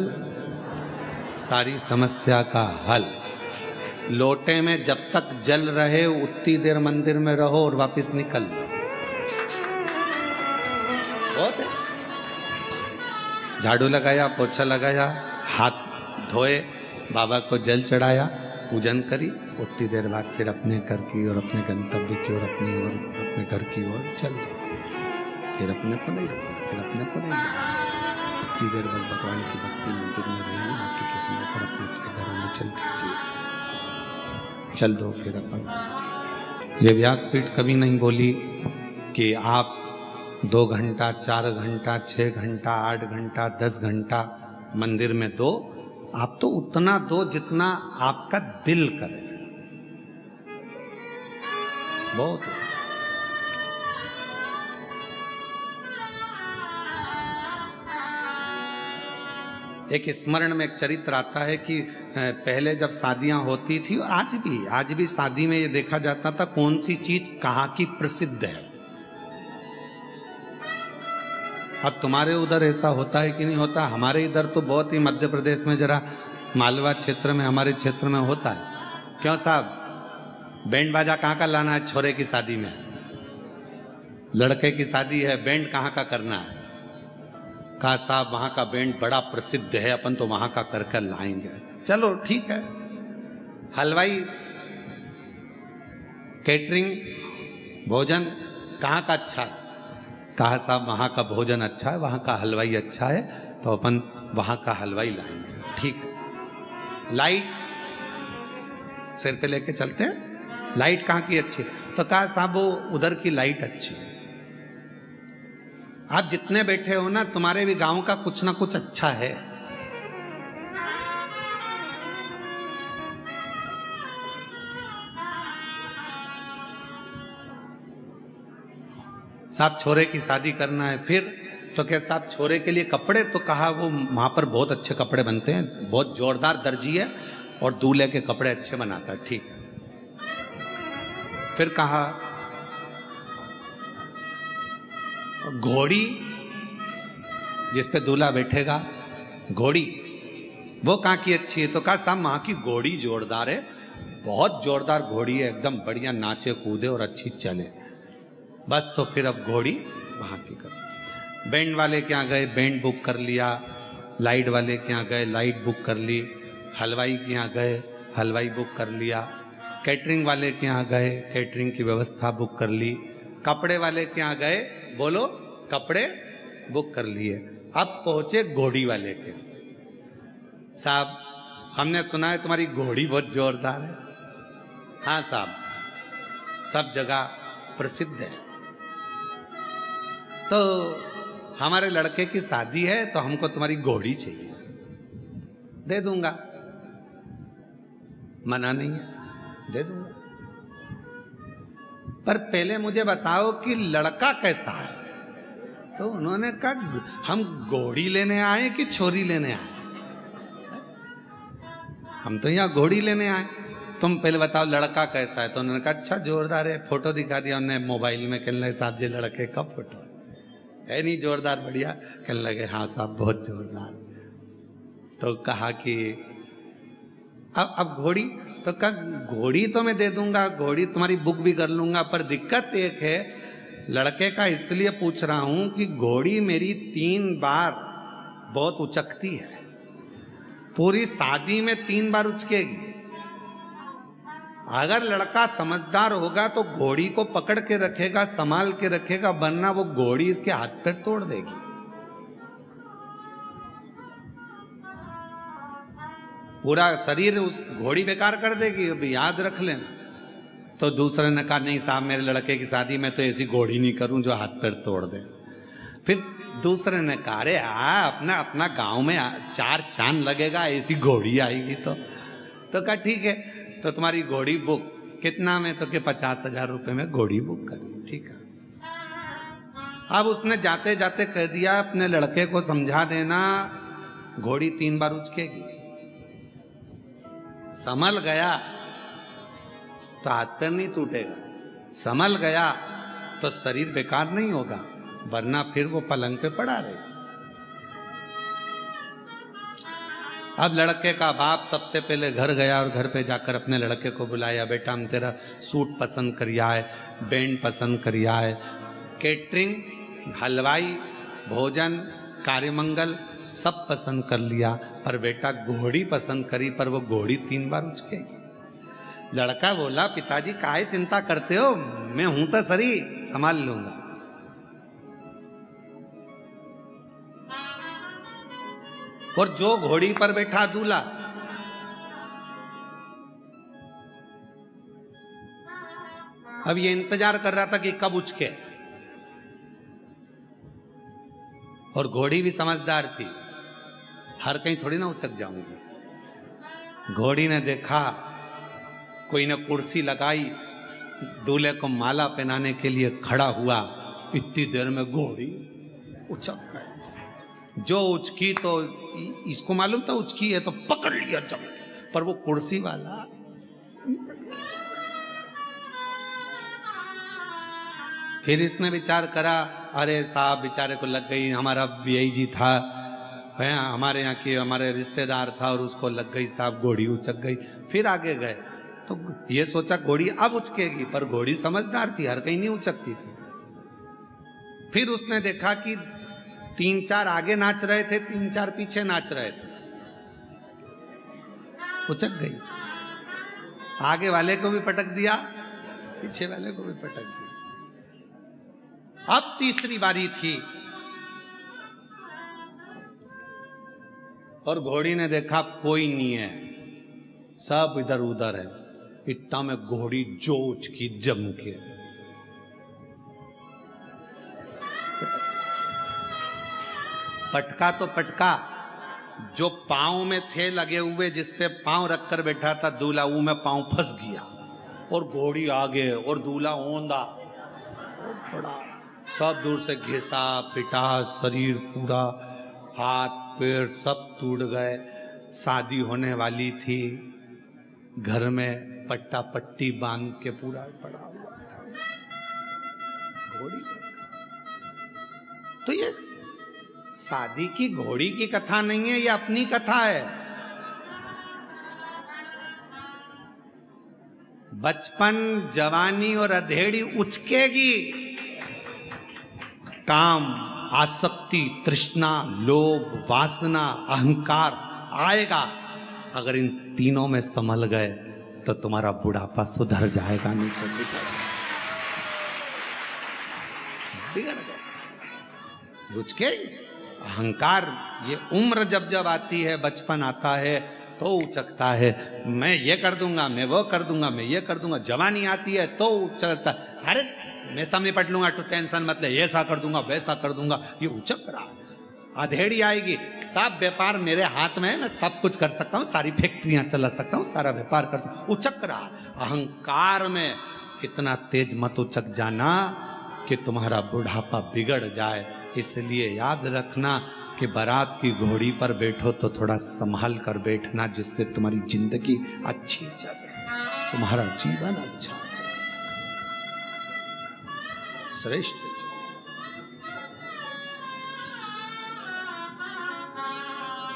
सारी समस्या का हल। लोटे में जब तक जल रहे उतनी देर मंदिर में रहो और वापस निकल लो। बहुत है। झाड़ू लगाया, पोछा लगाया, हाथ धोए, बाबा को जल चढ़ाया, पूजन करी, उतनी देर बाद फिर अपने घर की और अपने गंतव्य की और अपने घर की ओर चल दो। फिर अपने को नहीं रखना, फिर अपने को नहीं रखना। उतनी देर बस भगवान की भक्ति मंदिर में रही, बाकी के समय पर अपने घरों में चल दीजिए, चल दो फिर अपन। ये व्यासपीठ कभी नहीं बोली कि आप 2 घंटा, 4 घंटा, 6 घंटा, 8 घंटा, 10 घंटा मंदिर में दो। आप तो उतना दो जितना आपका दिल करे। बहुत है। एक स्मरण में एक चरित्र आता है कि पहले जब शादियां होती थी, आज भी शादी में ये देखा जाता था कौन सी चीज कहाँ की प्रसिद्ध है। अब तुम्हारे उधर ऐसा होता है कि नहीं होता? हमारे इधर तो बहुत ही, मध्य प्रदेश में जरा मालवा क्षेत्र में, हमारे क्षेत्र में होता है। क्यों साहब, बैंड बाजा कहाँ का लाना है छोरे की शादी में? लड़के की शादी है, बैंड कहाँ का करना है? कहा साहब वहां का बैंड बड़ा प्रसिद्ध है, अपन तो वहां का करके लाएंगे। चलो ठीक है। हलवाई, कैटरिंग, भोजन कहाँ का अच्छा? कहा साहब वहां का भोजन अच्छा है, वहां का हलवाई अच्छा है, तो अपन वहां का हलवाई लाएंगे। ठीक है। लाइट सिर पे लेके चलते हैं, लाइट कहाँ की अच्छी है? तो कहा साहब वो उधर की लाइट अच्छी है। आप जितने बैठे हो ना, तुम्हारे भी गांव का कुछ ना कुछ अच्छा है। साहब छोरे की शादी करना है, फिर तो क्या साहब छोरे के लिए कपड़े? तो कहा वो वहां पर बहुत अच्छे कपड़े बनते हैं, बहुत जोरदार दर्जी है और दूल्हे के कपड़े अच्छे बनाता है। ठीक है। फिर कहा घोड़ी जिस पे दूल्हा बैठेगा, घोड़ी वो कहाँ की अच्छी है? तो कहा साहब वहां की घोड़ी जोरदार है, बहुत जोरदार घोड़ी है, एकदम बढ़िया नाचे कूदे और अच्छी चले। बस तो फिर अब घोड़ी वहां की कर। बैंड वाले के यहाँ गए, बैंड बुक कर लिया। लाइट वाले के यहाँ गए, लाइट बुक कर ली। हलवाई के यहाँ गए, हलवाई बुक कर लिया। कैटरिंग वाले के यहाँ गए, कैटरिंग की व्यवस्था बुक कर ली। कपड़े वाले के यहाँ गए, बोलो कपड़े बुक कर लिए। अब पहुंचे घोड़ी वाले के। साहब हमने सुना है तुम्हारी घोड़ी बहुत जोरदार है। हाँ साहब, सब जगह प्रसिद्ध है। तो हमारे लड़के की शादी है तो हमको तुम्हारी घोड़ी चाहिए। दे दूंगा, मना नहीं है, दे दूंगा। पर पहले मुझे बताओ कि लड़का कैसा है? तो उन्होंने कहा हम घोड़ी लेने आए कि छोरी लेने आए? हम तो यहाँ घोड़ी लेने आए, तुम पहले बताओ लड़का कैसा है? तो उन्होंने कहा अच्छा जोरदार है। फोटो दिखा दिया उन्होंने मोबाइल में, कहने लगे साहब जी लड़के का फोटो है नहीं जोरदार बढ़िया? कहने लगे हाँ साहब बहुत जोरदार। तो कहा कि अब घोड़ी? तो कहा घोड़ी तो मैं दे दूंगा, घोड़ी तुम्हारी बुक भी कर लूंगा, पर दिक्कत एक है, लड़के का इसलिए पूछ रहा हूं कि घोड़ी मेरी 3 बार बहुत उचकती है, पूरी शादी में 3 बार उचकेगी। अगर लड़का समझदार होगा तो घोड़ी को पकड़ के रखेगा, संभाल के रखेगा, वरना वो घोड़ी इसके हाथ पैर तोड़ देगी। पूरा शरीर उस घोड़ी बेकार कर देगी, अब याद रख लेना। तो दूसरे ने कहा नहीं साहब, मेरे लड़के की शादी में तो ऐसी घोड़ी नहीं करूं जो हाथ पैर तोड़ दे। फिर दूसरे ने कहा अरे अपना अपना गांव में 4 चांद लगेगा, ऐसी घोड़ी आएगी तो कहा ठीक है, तो तुम्हारी घोड़ी बुक कितना में, तो के 50,000 रुपए में घोड़ी बुक करी। ठीक है, अब उसने जाते जाते कह दिया अपने लड़के को समझा देना घोड़ी 3 बार उचकेगी। संभल गया तो हाथ पैर नहीं टूटेगा, संभल गया तो शरीर बेकार नहीं होगा, वरना फिर वो पलंग पे पड़ा रहेगा। अब लड़के का बाप सबसे पहले घर गया और घर पे जाकर अपने लड़के को बुलाया, बेटा हम तेरा सूट पसंद करिया है, बैंड पसंद करिया है, केटरिंग, हलवाई, भोजन, कार्यमंगल सब पसंद कर लिया, पर बेटा घोड़ी पसंद करी, पर वो घोड़ी 3 बार उचकेगी। लड़का बोला पिताजी काहे चिंता करते हो, मैं हूं तो सरी, संभाल लूंगा। और जो घोड़ी पर बैठा दूल्हा, अब ये इंतजार कर रहा था कि कब उचके, और घोड़ी भी समझदार थी, हर कहीं थोड़ी ना उचक जाऊंगी। घोड़ी ने देखा कोई ने कुर्सी लगाई, दूल्हे को माला पहनाने के लिए खड़ा हुआ, इतनी देर में घोड़ी उचक गई। जो उचकी तो इसको मालूम था उचकी है, तो पकड़ लिया चमक, पर वो कुर्सी वाला फिर इसने विचार करा अरे साहब बेचारे को लग गई, हमारा यही जी था, हमारे यहाँ की हमारे रिश्तेदार था और उसको लग गई साहब, घोड़ी उचक गई। फिर आगे गए तो ये सोचा घोड़ी अब उचकेगी, पर घोड़ी समझदार थी, हर कहीं नहीं उचकती थी। फिर उसने देखा कि 3-4 आगे नाच रहे थे, 3-4 पीछे नाच रहे थे, उचक गई। आगे वाले को भी पटक दिया, पीछे वाले को भी पटक दिया। अब तीसरी बारी थी और घोड़ी ने देखा कोई नहीं है, सब इधर उधर है। इतना में घोड़ी जो उचकी जम के, पटका तो पटका, जो पांव में थे लगे हुए, जिस पे पांव रखकर बैठा था दूल्हा, वो में पांव फंस गया और घोड़ी आगे और दूल्हा औंधा पड़ा। सब दूर से घिसा पिटा, शरीर पूरा, हाथ पैर सब टूट गए। शादी होने वाली थी, घर में पट्टा पट्टी बांध के पूरा पड़ा हुआ था घोड़ी। तो ये शादी की घोड़ी की कथा नहीं है, ये अपनी कथा है। बचपन, जवानी और अधेड़ी उचकेगी, काम, आसक्ति, तृष्णा, लोभ, वासना, अहंकार आएगा। अगर इन तीनों में संभल गए तो तुम्हारा बुढ़ापा सुधर जाएगा, नहीं तो बिगड़ गए। उचकेगी अहंकार, ये उम्र जब जब आती है, बचपन आता है तो उचकता है, मैं ये कर दूंगा, मैं वो कर दूंगा, मैं ये कर दूंगा। जवानी आती है तो उचकता, अरे मैं सामने पट लूंगा, तो टेंशन मत ले, ऐसा कर दूंगा, वैसा कर दूंगा, ये उचक रहा। अधेड़ी आएगी, सब व्यापार मेरे हाथ में है, मैं सब कुछ कर सकता हूँ, सारी फैक्ट्रियां चला सकता हूँ, सारा व्यापार कर सकता हूँ, उचक रहा। अहंकार में इतना तेज मत उचक जाना कि तुम्हारा बुढ़ापा बिगड़ जाए। इसलिए याद रखना कि बारात की घोड़ी पर बैठो तो थोड़ा संभाल कर बैठना, जिससे तुम्हारी जिंदगी अच्छी चले, तुम्हारा जीवन अच्छा चले, श्रेष्ठ चले।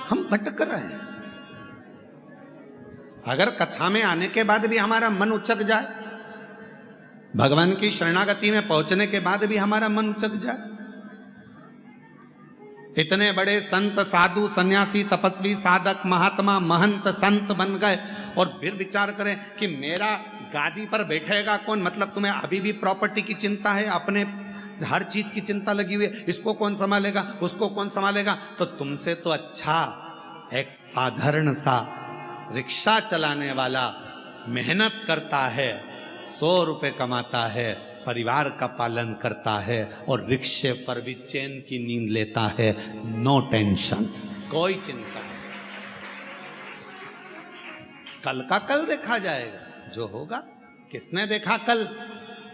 हम भटक रहे हैं। अगर कथा में आने के बाद भी हमारा मन उचक जाए, भगवान की शरणागति में पहुंचने के बाद भी हमारा मन उचक जाए, इतने बड़े संत, साधु, सन्यासी, तपस्वी, साधक, महात्मा, महंत, संत बन गए और फिर विचार करें कि मेरा गादी पर बैठेगा कौन। मतलब तुम्हें अभी भी प्रॉपर्टी की चिंता है, अपने हर चीज की चिंता लगी हुई है, इसको कौन संभालेगा, उसको कौन संभालेगा। तो तुमसे तो अच्छा एक साधारण सा रिक्शा चलाने वाला मेहनत करता है, 100 रुपए कमाता है, परिवार का पालन करता है और रिक्शे पर भी चैन की नींद लेता है। नो टेंशन, कोई चिंता नहीं। कल का कल देखा जाएगा, जो होगा। किसने देखा कल,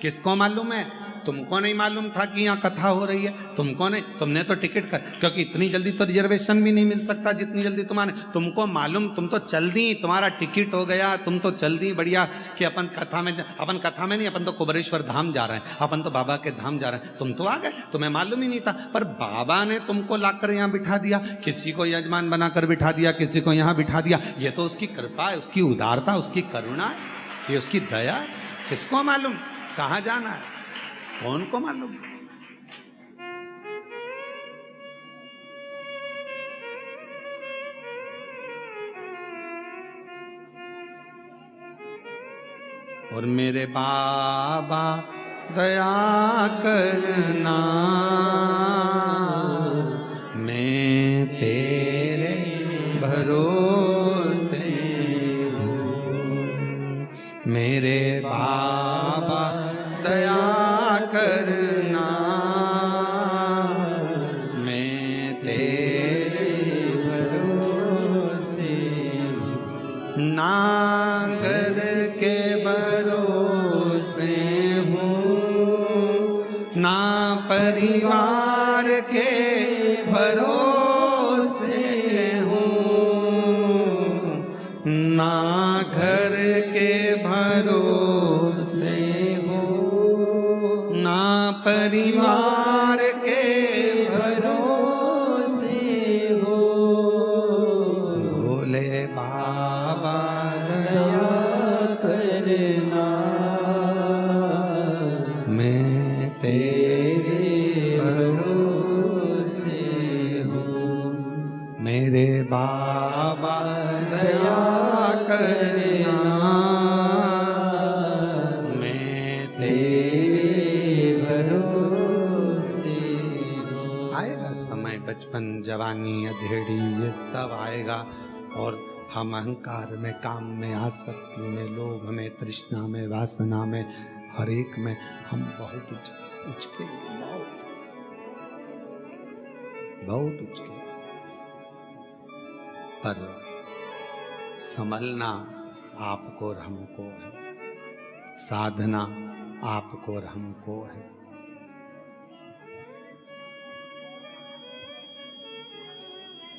किसको मालूम है। तुमको नहीं मालूम था कि यहाँ कथा हो रही है, तुमको नहीं, तुमने तो टिकट कर, क्योंकि इतनी जल्दी तो रिजर्वेशन भी नहीं मिल सकता जितनी जल्दी तुम्हारे, तुमको मालूम, तुम तो चल दी, तुम्हारा टिकट हो गया, तुम तो चल दी बढ़िया कि अपन कथा में नहीं, अपन तो कुबेरेश्वर धाम जा रहे हैं, अपन तो बाबा के धाम जा रहे हैं। तुम तो आ गए, तुम्हें मालूम ही नहीं था, पर बाबा ने तुमको लाकर यहाँ बिठा दिया, किसी को यजमान बनाकर बिठा दिया, किसी को यहाँ बिठा दिया। ये तो उसकी कृपा है, उसकी उदारता, उसकी करुणा है, ये उसकी दया है। किसको मालूम कहाँ जाना है, कौन को मालूम। और मेरे बाबा दया करना, मैं तेरे भरोसे हूँ। मेरे बाबा दया करना, मैं तेरे भरोसे हूँ। नांगर के भरोसे हूँ, ना परिवार के भरोसे हूँ, ना घर के भरोसे हूँ, ना परिवार के भरोसे हो। भोले बाबा दया करना, मैं तेरे भरोसे हूँ। मेरे बाबा दया करना, मैं तेरे भरोसे हूँ। आएगा समय, बचपन, जवानी, अधेड़ी, ये सब आएगा और हम अहंकार में, काम में, आसक्ति में, लोभ में, तृष्णा में, वासना में, हर एक में हम बहुत उचकेंगे, बहुत उचकेंगे। पर संभलना आपको और हमको है, साधना आपको और हमको है।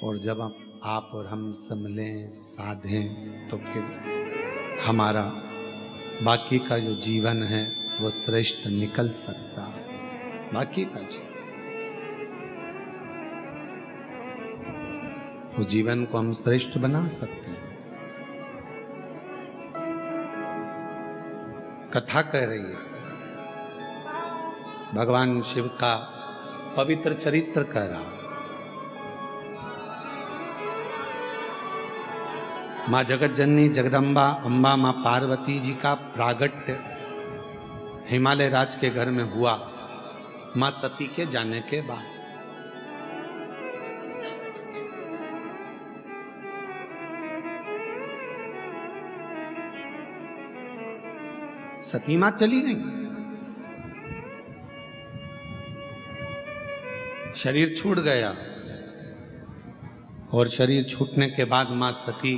और जब आप और हम संभलें, साधें, तो फिर हमारा बाकी का जो जीवन है वो श्रेष्ठ निकल सकता है। बाकी का जीवन, उस जीवन को हम श्रेष्ठ बना सकते हैं। कथा कह रही है, भगवान शिव का पवित्र चरित्र कह रहा है। माँ जगत जननी जगदम्बा अम्बा माँ पार्वती जी का प्रागट्य हिमालय राज के घर में हुआ माँ सती के जाने के बाद। सती माँ चली गई, शरीर छूट गया और शरीर छूटने के बाद माँ सती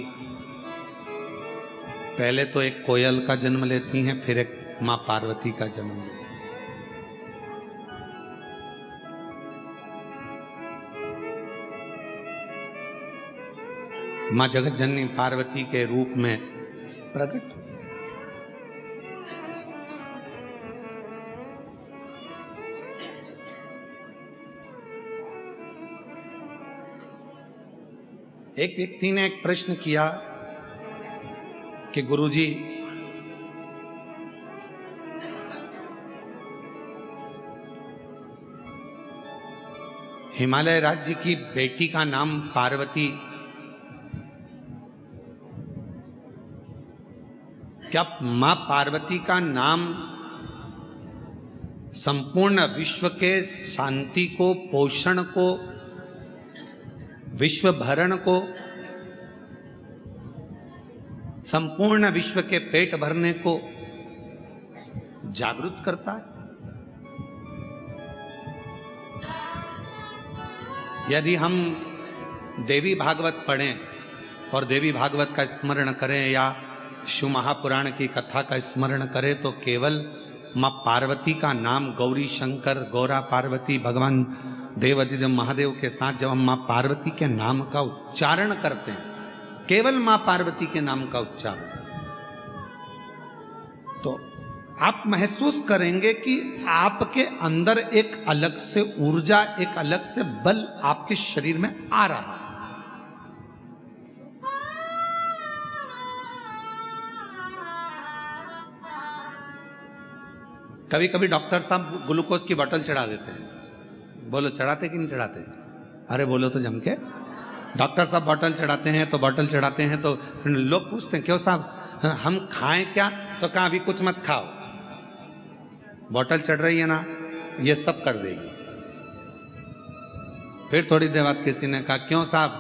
पहले तो एक कोयल का जन्म लेती हैं, फिर एक माँ पार्वती का जन्म लेती हैं। माँ जगत जननी पार्वती के रूप में प्रकट हुई। एक व्यक्ति ने एक प्रश्न किया कि गुरुजी, हिमालय राज्य की बेटी का नाम पार्वती। क्या मां पार्वती का नाम संपूर्ण विश्व के शांति को, पोषण को, विश्व भरण को, संपूर्ण विश्व के पेट भरने को जागृत करता है? यदि हम देवी भागवत पढ़ें और देवी भागवत का स्मरण करें या शिव महापुराण की कथा का स्मरण करें तो केवल मां पार्वती का नाम, गौरी शंकर, गौरा पार्वती, भगवान देवाधिदेव महादेव के साथ जब हम मां पार्वती के नाम का उच्चारण करते हैं, केवल मां पार्वती के नाम का उच्चारण, तो आप महसूस करेंगे कि आपके अंदर एक अलग से ऊर्जा, एक अलग से बल आपके शरीर में आ रहा है। कभी कभी डॉक्टर साहब ग्लूकोज की बोतल चढ़ा देते हैं। बोलो चढ़ाते कि नहीं चढ़ाते? अरे बोलो तो जम के। डॉक्टर साहब बोतल चढ़ाते हैं तो लोग पूछते हैं क्यों साहब हम खाएं क्या? तो कहा अभी कुछ मत खाओ, बोतल चढ़ रही है ना, ये सब कर देगी। फिर थोड़ी देर बाद किसी ने कहा क्यों साहब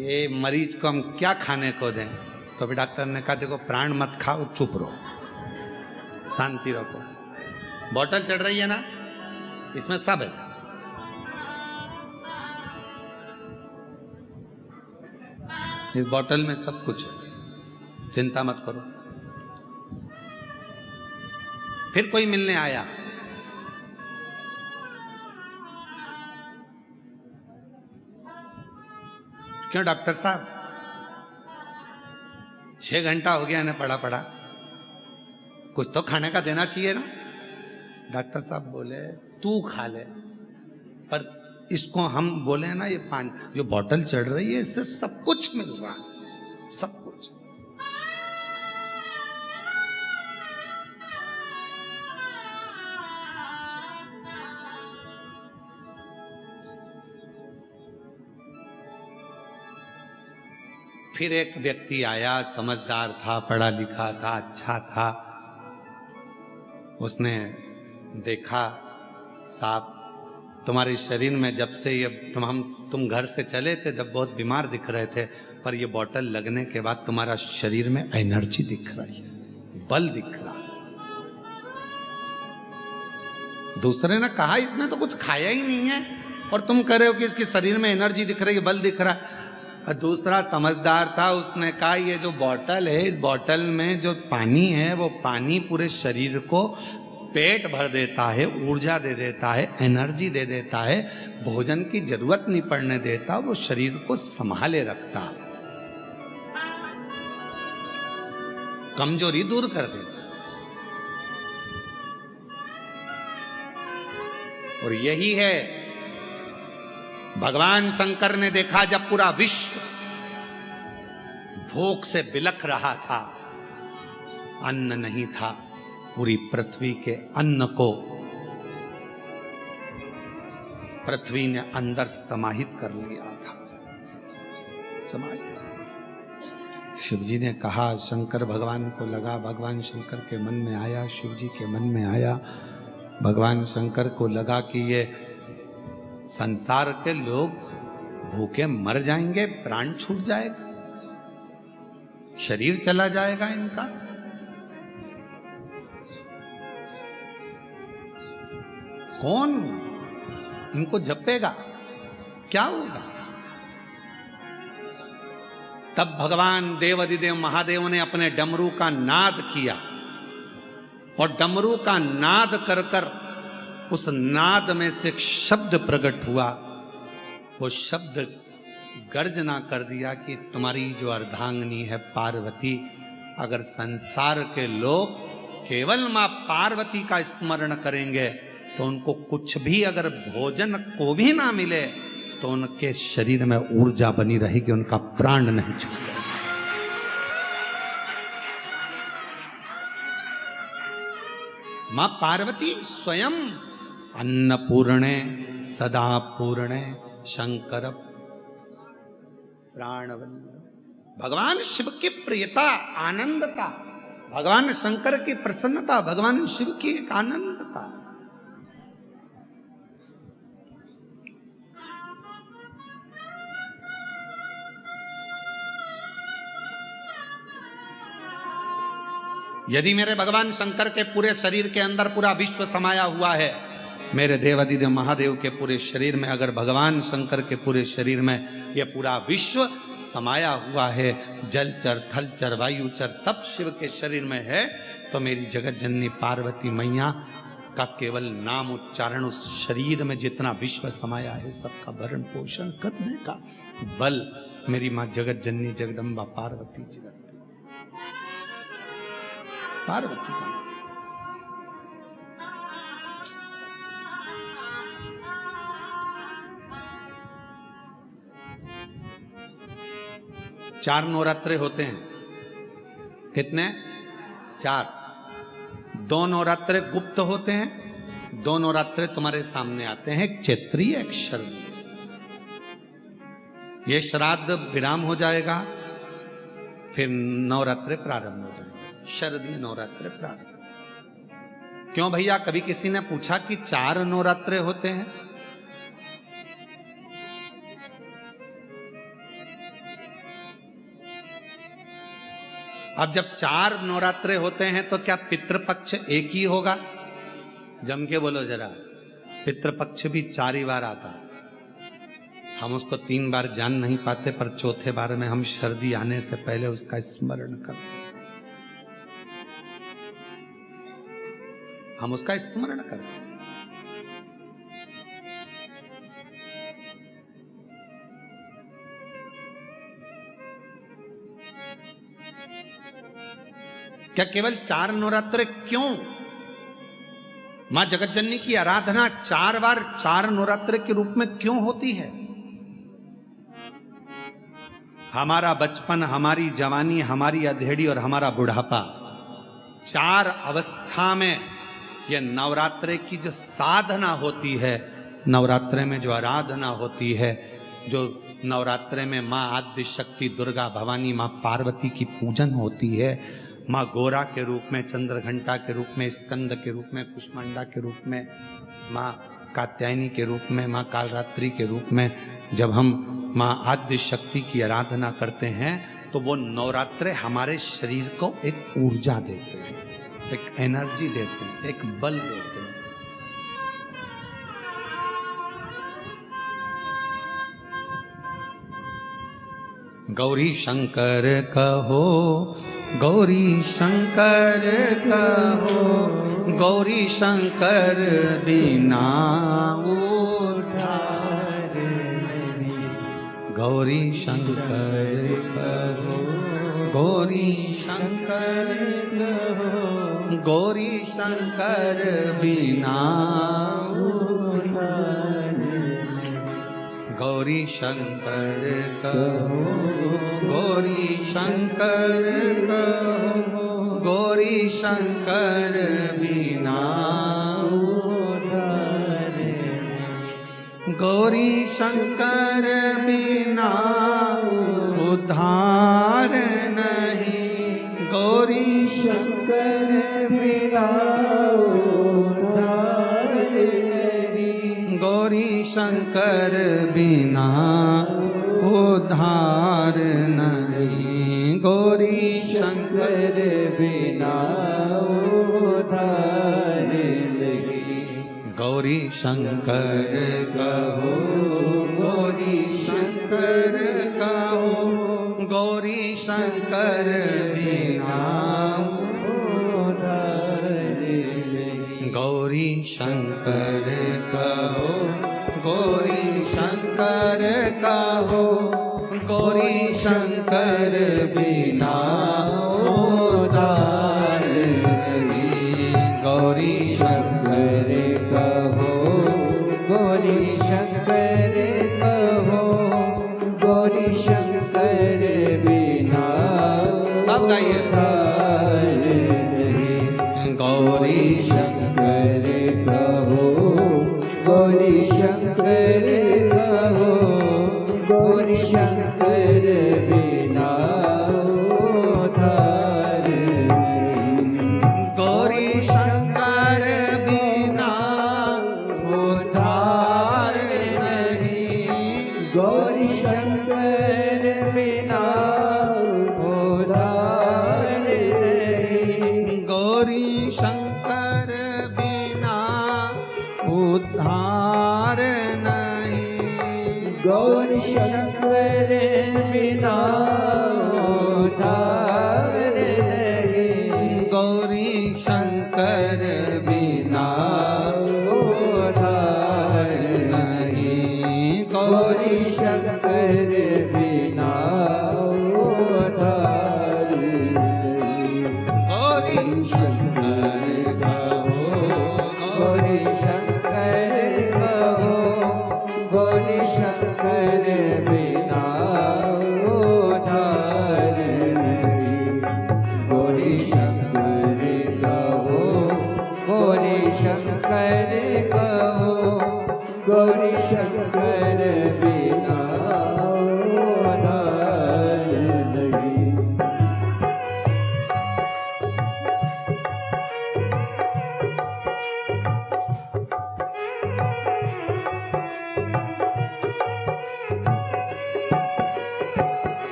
ये मरीज को हम क्या खाने को दें? तो फिर डॉक्टर ने कहा देखो प्राण मत खाओ, चुप रहो, शांति रखो, बोतल चढ़ रही है ना, इसमें सब है। इस बोतल में सब कुछ है, चिंता मत करो। फिर कोई मिलने आया, क्यों डॉक्टर साहब 6 घंटा हो गया इन्हें पड़ा पड़ा, कुछ तो खाने का देना चाहिए ना। डॉक्टर साहब बोले तू खा ले, पर इसको हम बोले ना ये पानी जो बोतल चढ़ रही है इससे सब कुछ मिल रहा है, सब कुछ। फिर एक व्यक्ति आया, समझदार था, पढ़ा लिखा था, अच्छा था। उसने देखा साहब तुम्हारे शरीर में जब से ये तुम घर से चले थे जब बहुत बीमार दिख रहे थे, पर ये बोतल लगने के बाद तुम्हारा शरीर में एनर्जी दिख रही है, बल दिख रहा है। दूसरे ने कहा इसने तो कुछ खाया ही नहीं है और तुम कह रहे हो कि इसके शरीर में एनर्जी दिख रही है, बल दिख रहा है। और दूसरा समझदार था, उसने कहा ये जो बोतल है, इस बोतल में जो पानी है वो पानी पूरे शरीर को पेट भर देता है, ऊर्जा दे देता है, एनर्जी दे देता है, भोजन की जरूरत नहीं पड़ने देता, वो शरीर को संभाले रखता, कमजोरी दूर कर देता। और यही है भगवान शंकर ने देखा जब पूरा विश्व भूख से बिलख रहा था, अन्न नहीं था, पूरी पृथ्वी के अन्न को पृथ्वी ने अंदर समाहित कर लिया था, समाहित। शिव जी ने कहा, शंकर भगवान को लगा, भगवान शंकर के मन में आया, शिव जी के मन में आया। भगवान शंकर को लगा कि ये संसार के लोग भूखे मर जाएंगे, प्राण छूट जाएगा, शरीर चला जाएगा इनका। कौन इनको जपेगा, क्या होगा? तब भगवान देवाधिदेव महादेव ने अपने डमरू का नाद किया और डमरू का नाद कर कर उस नाद में से एक शब्द प्रकट हुआ। वो शब्द गर्जना कर दिया कि तुम्हारी जो अर्धांगिनी है पार्वती, अगर संसार के लोग केवल मां पार्वती का स्मरण करेंगे तो उनको कुछ भी, अगर भोजन को भी ना मिले तो उनके शरीर में ऊर्जा बनी रहेगी, उनका प्राण नहीं छूटेगा। मां पार्वती स्वयं अन्नपूर्णे सदा पूर्ण शंकर प्राणवल्लभ। भगवान शिव की प्रियता, आनंदता, भगवान शंकर की प्रसन्नता, भगवान शिव की एक आनंदता। यदि मेरे भगवान शंकर के पूरे शरीर के अंदर पूरा विश्व समाया हुआ है, मेरे देवाधिदेव महादेव के पूरे शरीर में अगर भगवान शंकर के पूरे शरीर में यह पूरा विश्व समाया हुआ है, जलचर थलचर वायुचर सब शिव के शरीर में है, तो मेरी जगत जननी पार्वती मैया का केवल नाम उच्चारण उस शरीर में जितना विश्व समाया है सबका भरण पोषण करने का बल मेरी मां जगत जननी जगदम्बा पार्वती जी रखती। पार्वती का 4 नवरात्रे होते हैं। कितने? 4। 2 नवरात्रे गुप्त होते हैं, 2 नवरात्रे तुम्हारे सामने आते हैं, एक चैत्रीय एक शरद। ये श्राद्ध विराम हो जाएगा, फिर नवरात्रे प्रारंभ हो जाएंगे, शरदीय नवरात्रे प्रारंभ। क्यों भैया? कभी किसी ने पूछा कि 4 नवरात्रे होते हैं? अब जब 4 नवरात्रे होते हैं तो क्या पितृपक्ष एक ही होगा? जम के बोलो जरा। पितृपक्ष भी 4 ही बार आता। हम उसको 3 बार जान नहीं पाते, पर चौथे बार में हम सर्दी आने से पहले उसका स्मरण करते, हम उसका स्मरण करते। क्या केवल 4 नवरात्रे? क्यों? मां जगत जननी की आराधना 4 बार 4 नवरात्रे के रूप में क्यों होती है? हमारा बचपन, हमारी जवानी, हमारी अधेड़ी और हमारा बुढ़ापा, 4 अवस्था में यह नवरात्रे की जो साधना होती है, नवरात्रे में जो आराधना होती है, जो नवरात्रे में मां आद्य शक्ति दुर्गा भवानी मां पार्वती की पूजन होती है, माँ गोरा के रूप में, चंद्रघंटा के रूप में, स्कंद के रूप में, कुष्मांडा के रूप में, माँ कात्यायनी के रूप में, माँ कालरात्रि के रूप में, जब हम माँ आद्य शक्ति की आराधना करते हैं तो वो नवरात्रे हमारे शरीर को एक ऊर्जा देते हैं, एक एनर्जी देते हैं, एक बल देते हैं। गौरी शंकर कहो, गौरी शंकर कहो, गौरी शंकर बिना उद्धार नहीं। गौरी शंकर कहो, गौरी शंकर कहो, गौरी शंकर बिना उद्धार नहीं। गौरी शंकर कहो, गौरी शंकर कहो, गौरी शंकर बिना उद्धार नहीं। गौरी शंकर बिना उद्धार नहीं। गौरी शंकर बिना उद्धार नहीं। गौरी शंकर बिना उद्धार नहीं। गौरी शंकर बिना उद्धार नहीं। गौरी शंकर कहो, गौरी शंकर कहो, गौरी शंकर बिना उद्धार नहीं। गौरी शंकर कहो, गौरी शंकर कहो, गौरी शंकर बिना उद्धार नहीं। गौरी शंकर कहो, गौरी शंकर कहो, गौरी शंकर बिना सब गाइए। गौरी शंकर कहो, गौरी शंकर शंकर कहो, गौरी शंकर बिना उद्धार नहीं।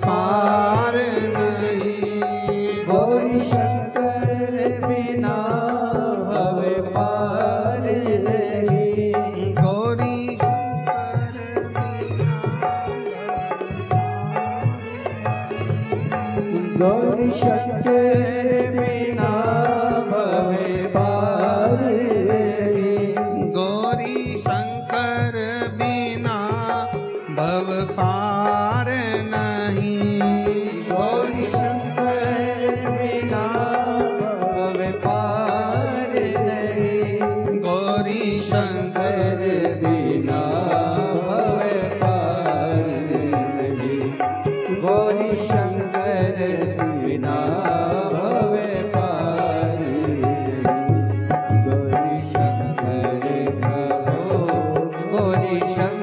पार नहीं, गौरी शंकर बिना भव पार नहीं, गौरी शंकर बिना गौरी शंकर बिना भव पार नहीं, गौरी शंकर बिना भव पार नहीं, गौरी शंकर बिना भव पार नहीं, गौरी शंकर बिना भव पार नहीं, गौरी शंकर बिना भव पार नहीं, गौरी शंकर कहो, गौरी शंकर